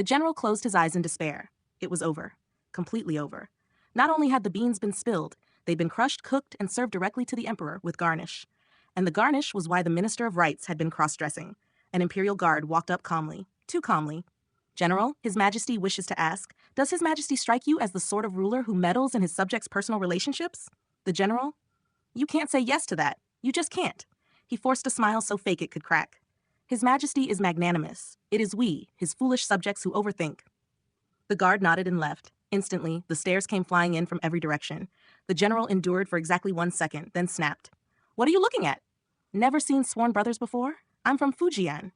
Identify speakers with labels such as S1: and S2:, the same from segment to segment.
S1: The general closed his eyes in despair. It was over. Completely over. Not only had the beans been spilled, they'd been crushed, cooked, and served directly to the emperor with garnish. And the garnish was why the Minister of Rights had been cross-dressing. An imperial guard walked up calmly, too calmly. General, His Majesty wishes to ask, does His Majesty strike you as the sort of ruler who meddles in his subjects' personal relationships? The general? You can't say yes to that. You just can't. He forced a smile so fake it could crack. His Majesty is magnanimous. It is we, his foolish subjects, who overthink. The guard nodded and left. Instantly, the stares came flying in from every direction. The general endured for exactly 1 second, then snapped. What are you looking at? Never seen sworn brothers before? I'm from Fujian.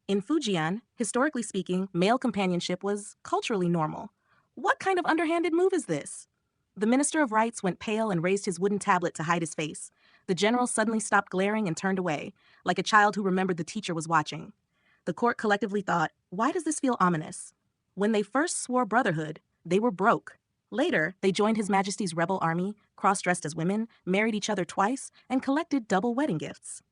S1: In Fujian, historically speaking, male companionship was culturally normal. What kind of underhanded move is this? The Minister of Rights went pale and raised his wooden tablet to hide his face. The general suddenly stopped glaring and turned away, like a child who remembered the teacher was watching. The court collectively thought, why does this feel ominous? When they first swore brotherhood, they were broke. Later, they joined His Majesty's rebel army, cross-dressed as women, married each other twice, and collected double wedding gifts.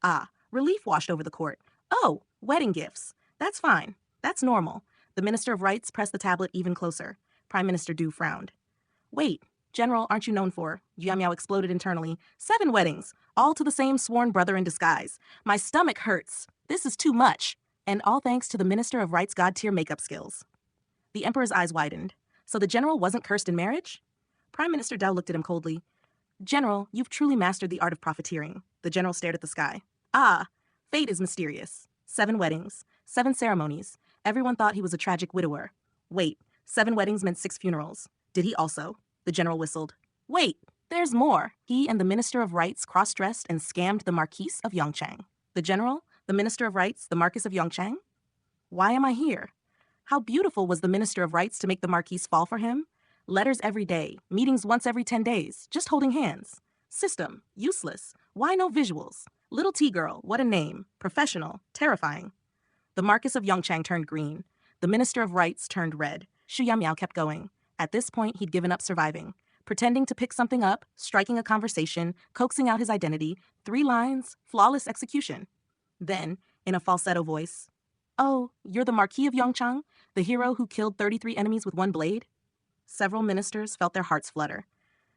S1: Ah, relief washed over the court. Oh, wedding gifts. That's fine. That's normal. The Minister of Rights pressed the tablet even closer. Prime Minister Du frowned. Wait, General, aren't you known for? Yuan Miao exploded internally. 7 weddings, all to the same sworn brother in disguise. My stomach hurts. This is too much. And all thanks to the Minister of Rights' god-tier makeup skills. The Emperor's eyes widened. So the general wasn't cursed in marriage? Prime Minister Dao looked at him coldly. General, you've truly mastered the art of profiteering. The general stared at the sky. Ah, fate is mysterious. 7 weddings, 7 ceremonies. Everyone thought he was a tragic widower. Wait, 7 weddings meant 6 funerals. Did he also? The general whistled. Wait, there's more. He and the Minister of Rights cross-dressed and scammed the Marquise of Yongchang. The general, the Minister of Rights, the Marquis of Yongchang? Why am I here? How beautiful was the Minister of Rights to make the Marquise fall for him? Letters every day, meetings once every 10 days, just holding hands. System, useless. Why no visuals? Little T-girl, what a name. Professional, terrifying. The Marquis of Yongchang turned green. The Minister of Rights turned red. Xu Yamiao kept going. At this point, he'd given up surviving. Pretending to pick something up, striking a conversation, coaxing out his identity, 3 lines, flawless execution. Then, in a falsetto voice, oh, you're the Marquis of Yongchang, the hero who killed 33 enemies with 1 blade? Several ministers felt their hearts flutter.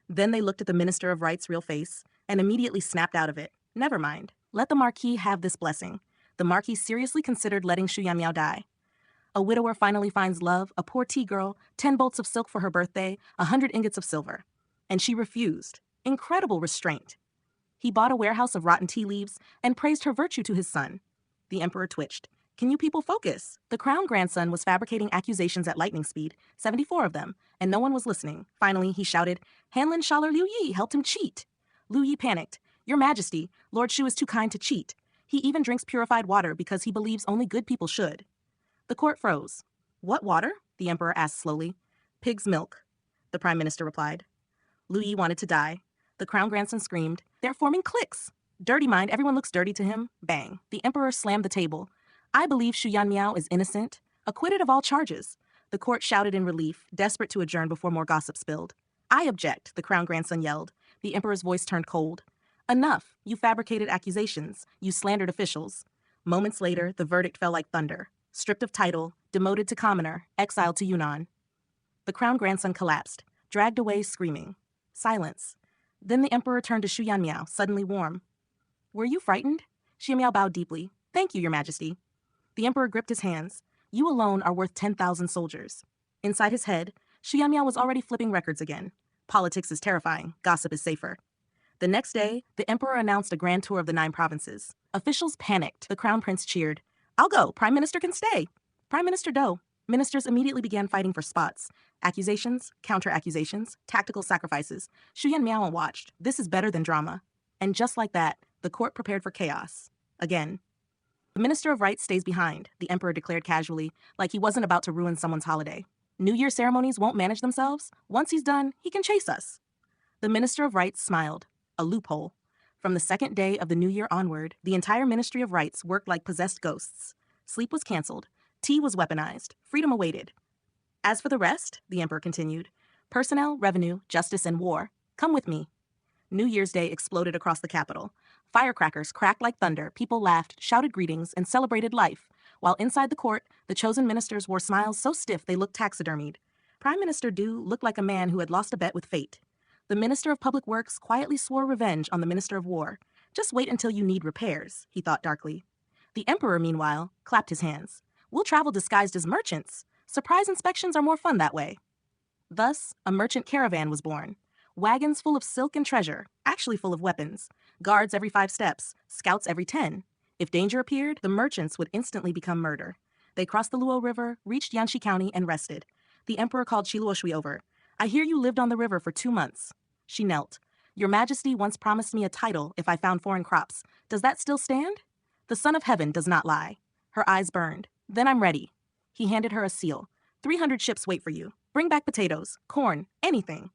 S1: Then they looked at the Minister of Rights' real face and immediately snapped out of it. Never mind. Let the Marquis have this blessing. The Marquis seriously considered letting Xu Yamiao die. A widower finally finds love, a poor tea-girl, 10 bolts of silk for her birthday, 100 ingots of silver. And she refused. Incredible restraint. He bought a warehouse of rotten tea leaves and praised her virtue to his son. The emperor twitched. Can you people focus? The crown grandson was fabricating accusations at lightning speed, 74 of them, and no one was listening. Finally, he shouted, Hanlin Shaler Liu Yi helped him cheat. Liu Yi panicked. Your Majesty, Lord Shu is too kind to cheat. He even drinks purified water because he believes only good people should. The court froze. What water? The emperor asked slowly. Pig's milk, the prime minister replied. Liu Yi wanted to die. The crown grandson screamed, they're forming cliques. Dirty mind, everyone looks dirty to him. Bang. The emperor slammed the table. I believe Xu Yanmiao is innocent, acquitted of all charges. The court shouted in relief, desperate to adjourn before more gossip spilled. I object, the crown grandson yelled. The emperor's voice turned cold. Enough. You fabricated accusations. You slandered officials. Moments later, the verdict fell like thunder. Stripped of title, demoted to commoner, exiled to Yunnan. The crown grandson collapsed, dragged away screaming. Silence. Then the emperor turned to Xu Yanmiao, suddenly warm. Were you frightened? Xu Yanmiao bowed deeply. Thank you, Your Majesty. The emperor gripped his hands. You alone are worth 10,000 soldiers. Inside his head, Xu Yanmiao was already flipping records again. Politics is terrifying. Gossip is safer. The next day, the emperor announced a grand tour of the 9 provinces. Officials panicked. The crown prince cheered. I'll go. Prime Minister can stay. Prime Minister Do. Ministers immediately began fighting for spots. Accusations, counter-accusations, tactical sacrifices. Xu Yanmiao watched. This is better than drama. And just like that, the court prepared for chaos. Again. The Minister of Rights stays behind, the emperor declared casually, like he wasn't about to ruin someone's holiday. New Year ceremonies won't manage themselves. Once he's done, he can chase us. The Minister of Rights smiled. A loophole. From the second day of the new year onward, the entire Ministry of Rights worked like possessed ghosts. Sleep was canceled. Tea was weaponized. Freedom awaited. As for the rest, the emperor continued, personnel, revenue, justice, and war, come with me. New Year's Day exploded across the capital. Firecrackers cracked like thunder, people laughed, shouted greetings, and celebrated life, While inside the court, the chosen ministers wore smiles so stiff they looked taxidermied. Prime Minister Du looked like a man who had lost a bet with fate. The Minister of Public Works quietly swore revenge on the Minister of War. Just wait until you need repairs, he thought darkly. The Emperor, meanwhile, clapped his hands. We'll travel disguised as merchants. Surprise inspections are more fun that way. Thus, a merchant caravan was born. Wagons full of silk and treasure, actually full of weapons. Guards every 5 steps, scouts every 10. If danger appeared, the merchants would instantly become murder. They crossed the Luo River, reached Yanxi County, and rested. The Emperor called Shiluoshui over. I hear you lived on the river for 2 months. She knelt. Your Majesty once promised me a title if I found foreign crops. Does that still stand? The Son of Heaven does not lie. Her eyes burned. Then I'm ready. He handed her a seal. 300 ships wait for you. Bring back potatoes, corn, anything.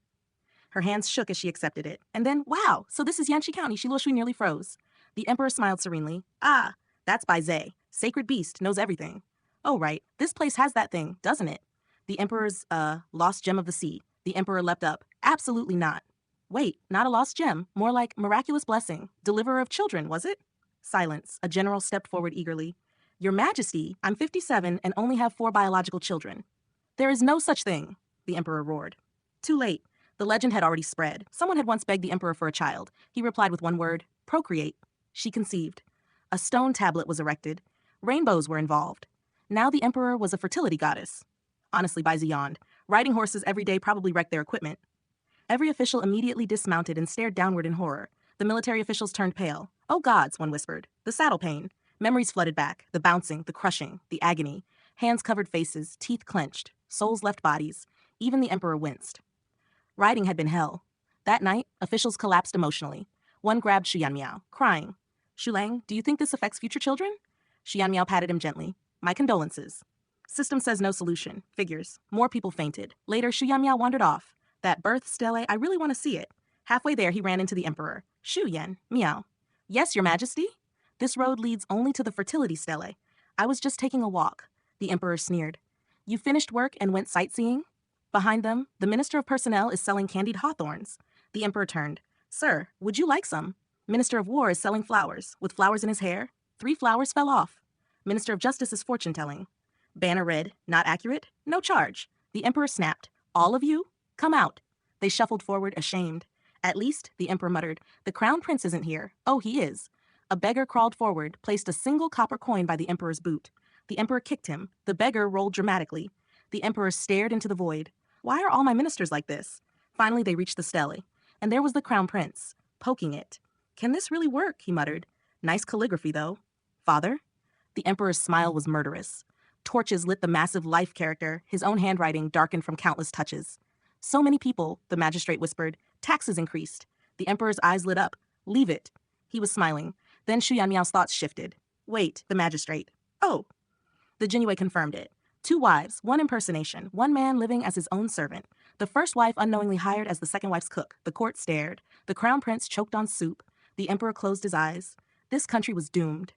S1: Her hands shook as she accepted it. And then, wow, so this is Yanxi County. Shiluoshui nearly froze. The Emperor smiled serenely. Ah, that's Bai Zhe. Sacred beast, knows everything. Oh, right. This place has that thing, doesn't it? The Emperor's, lost gem of the sea. The Emperor leapt up. Absolutely not. Wait, not a lost gem. More like miraculous blessing. Deliverer of children, was it? Silence. A general stepped forward eagerly. Your Majesty, I'm 57 and only have 4 biological children. There is no such thing, the Emperor roared. Too late. The legend had already spread. Someone had once begged the Emperor for a child. He replied with one word, procreate. She conceived. A stone tablet was erected. Rainbows were involved. Now the Emperor was a fertility goddess. Honestly, Baizi yawned. Riding horses every day probably wrecked their equipment. Every official immediately dismounted and stared downward in horror. The military officials turned pale. Oh gods, one whispered. The saddle pain. Memories flooded back. The bouncing, the crushing, the agony. Hands covered faces, teeth clenched. Souls left bodies. Even the Emperor winced. Riding had been hell. That night, officials collapsed emotionally. One grabbed Shu Yanmiao, crying. Shulang, do you think this affects future children? Shu Yanmiao patted him gently. My condolences. System says no solution. Figures. More people fainted. Later, Shu Yanmiao wandered off. That birth stele, I really want to see it. Halfway there, he ran into the Emperor. Shu Yan, meow. Yes, Your Majesty? This road leads only to the fertility stele. I was just taking a walk. The Emperor sneered. You finished work and went sightseeing? Behind them, the Minister of Personnel is selling candied hawthorns. The Emperor turned. Sir, would you like some? Minister of War is selling flowers, with flowers in his hair. 3 flowers fell off. Minister of Justice is fortune-telling. Banner read, not accurate, no charge. The Emperor snapped. All of you? Come out. They shuffled forward, ashamed. At least, the Emperor muttered, the Crown Prince isn't here. Oh, he is. A beggar crawled forward, placed a single copper coin by the Emperor's boot. The Emperor kicked him. The beggar rolled dramatically. The Emperor stared into the void. Why are all my ministers like this? Finally, they reached the stele. And there was the Crown Prince, poking it. Can this really work? He muttered. Nice calligraphy, though. Father? The Emperor's smile was murderous. Torches lit the massive life character, his own handwriting darkened from countless touches. So many people, the magistrate whispered. Taxes increased. The Emperor's eyes lit up. Leave it. He was smiling. Then Shu Yanmiao's thoughts shifted. Wait, the magistrate. Oh. The Jinyue confirmed it. 2 wives, 1 impersonation, 1 man living as his own servant. The first wife unknowingly hired as the second wife's cook. The court stared. The Crown Prince choked on soup. The Emperor closed his eyes. This country was doomed.